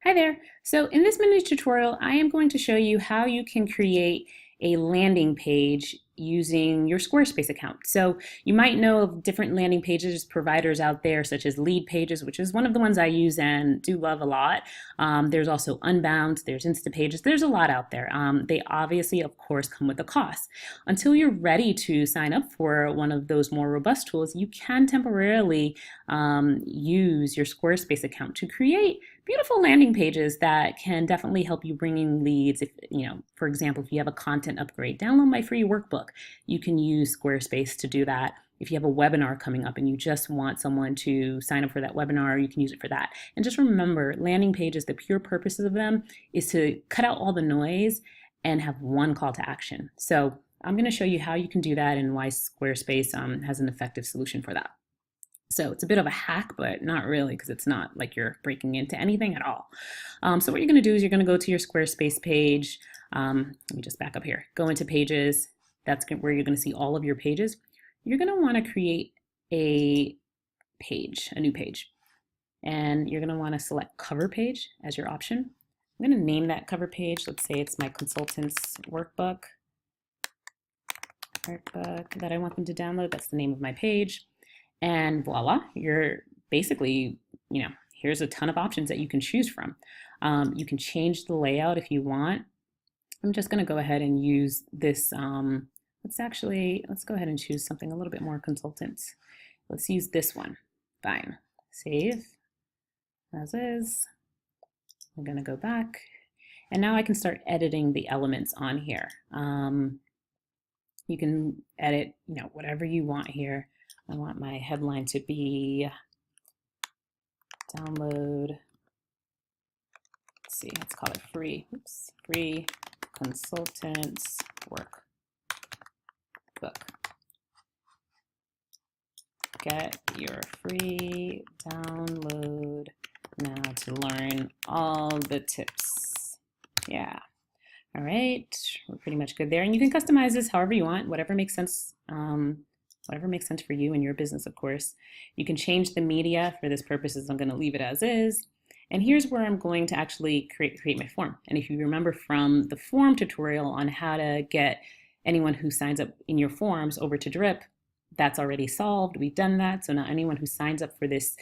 Hi there. So in this mini tutorial, I am going to show you how you can create a landing page using your Squarespace account. So you might know of different landing pages providers out there, such as Lead Pages, which is one of the ones I use and do love a lot. There's also Unbound, there's Instapages, there's a lot out there. They obviously, of course, come with a cost. Until you're ready to sign up for one of those more robust tools, you can temporarily use your Squarespace account to create beautiful landing pages that can definitely help you bring in leads. If, for example, if you have a content upgrade, download my free workbook. You can use Squarespace to do that. If you have a webinar coming up and you just want someone to sign up for that webinar, you can use it for that. And just remember, landing pages, the pure purposes of them is to cut out all the noise and have one call to action. So I'm going to show you how you can do that and why Squarespace has an effective solution for that. So it's a bit of a hack, but not really, because it's not like you're breaking into anything at all. So what you're going to do is you're going to go to your Squarespace page. Let me just back up here. Go into pages. That's where you're going to see all of your pages. You're going to want to create a page, a new page. And you're going to want to select cover page as your option. I'm going to name that cover page. Let's say it's my consultant's workbook that I want them to download. That's the name of my page. And voila, you're basically, here's a ton of options that you can choose from. You can change the layout if you want. I'm just going to go ahead and use this. Let's go ahead and choose something a little bit more consultant. Let's use this one. Fine. Save as is. I'm going to go back. And now I can start editing the elements on here. You can edit, whatever you want here. I want my headline to be download, let's see, let's call it free consultants workbook. Get your free download now to learn all the tips. Yeah. All right, we're pretty much good there. And you can customize this however you want, whatever makes sense. Whatever makes sense for you and your business, of course. You can change the media. For this purposes, I'm going to leave it as is. And here's where I'm going to actually create my form. And if you remember from the form tutorial on how to get anyone who signs up in your forms over to Drip, that's already solved. We've done that. So now anyone who signs up for this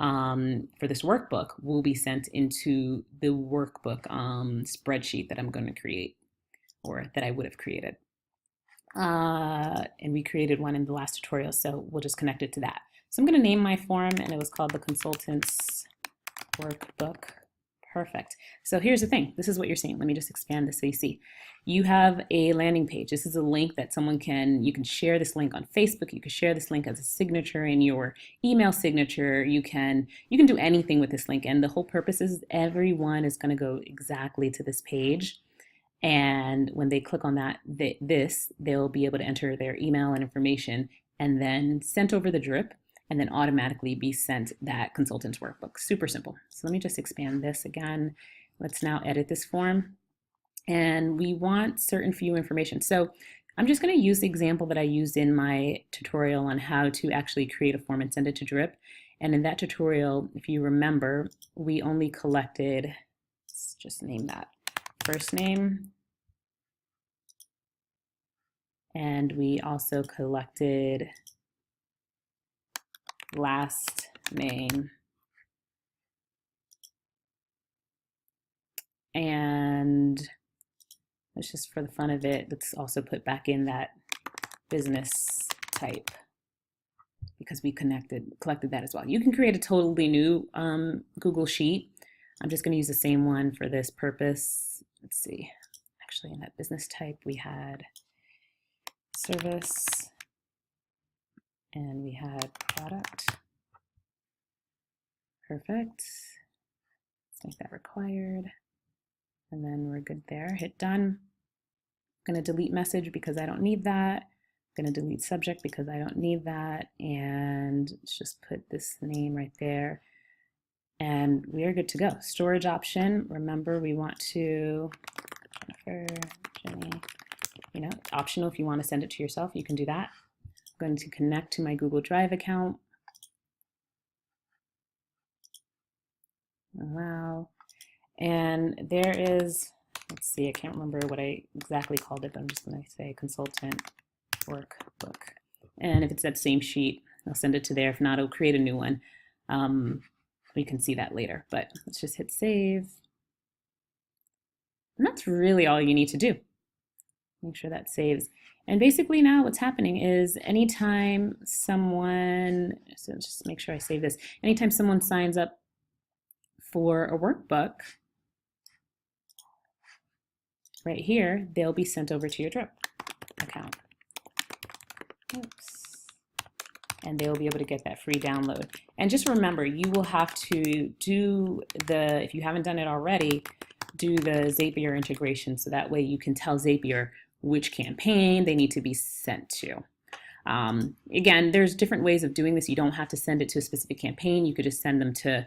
workbook will be sent into the workbook spreadsheet that I'm going to create, or that I would have created. And we created one in the last tutorial, so we'll just connect it to that. So I'm going to name my form, and it was called the Consultants Workbook. Perfect. So here's the thing. This is what you're seeing. Let me just expand this so you see. You have a landing page. This is a link that you can share this link on Facebook. You can share this link as a signature in your email signature. You can do anything with this link, and the whole purpose is everyone is going to go exactly to this page. And when they click on they'll be able to enter their email and information and then sent over the Drip and then automatically be sent that consultant's workbook. Super simple. So let me just expand this again. Let's now edit this form. And we want certain few information. So I'm just going to use the example that I used in my tutorial on how to actually create a form and send it to Drip. And in that tutorial, if you remember, we only collected, let's just name that, first name, and we also collected last name, and let's just, for the fun of it, let's also put back in that business type, because we collected that as well. You can create a totally new Google Sheet. I'm just going to use the same one for this purpose. Let's see. Actually, in that business type, we had service and we had product. Perfect. Let's make that required. And then we're good there. Hit done. I'm going to delete message because I don't need that. I'm going to delete subject because I don't need that. And let's just put this name right there. And we are good to go. Storage option. Remember, we want to, Jennifer, Jenny, optional. If you want to send it to yourself, you can do that. I'm going to connect to my Google Drive account. Allow. And there is, let's see, I can't remember what I exactly called it, but I'm just going to say consultant workbook. And if it's that same sheet, I'll send it to there. If not, I'll create a new one. We can see that later, but let's just hit save. And that's really all you need to do. Make sure that saves. And basically now what's happening is anytime someone, so just make sure I save this, anytime someone signs up for a workbook, right here, they'll be sent over to your Drip account. Oops. And they'll be able to get that free download. And just remember, you will have to do the, if you haven't done it already, do the Zapier integration so that way you can tell Zapier which campaign they need to be sent to. Again, there's different ways of doing this. You don't have to send it to a specific campaign. You could just send them to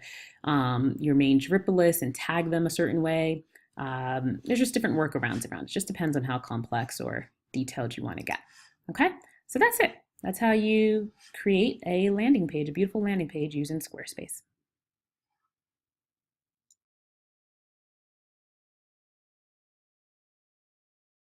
your main Drip list and tag them a certain way. There's just different workarounds around. It just depends on how complex or detailed you want to get. Okay, so that's it. That's how you create a landing page, a beautiful landing page using Squarespace.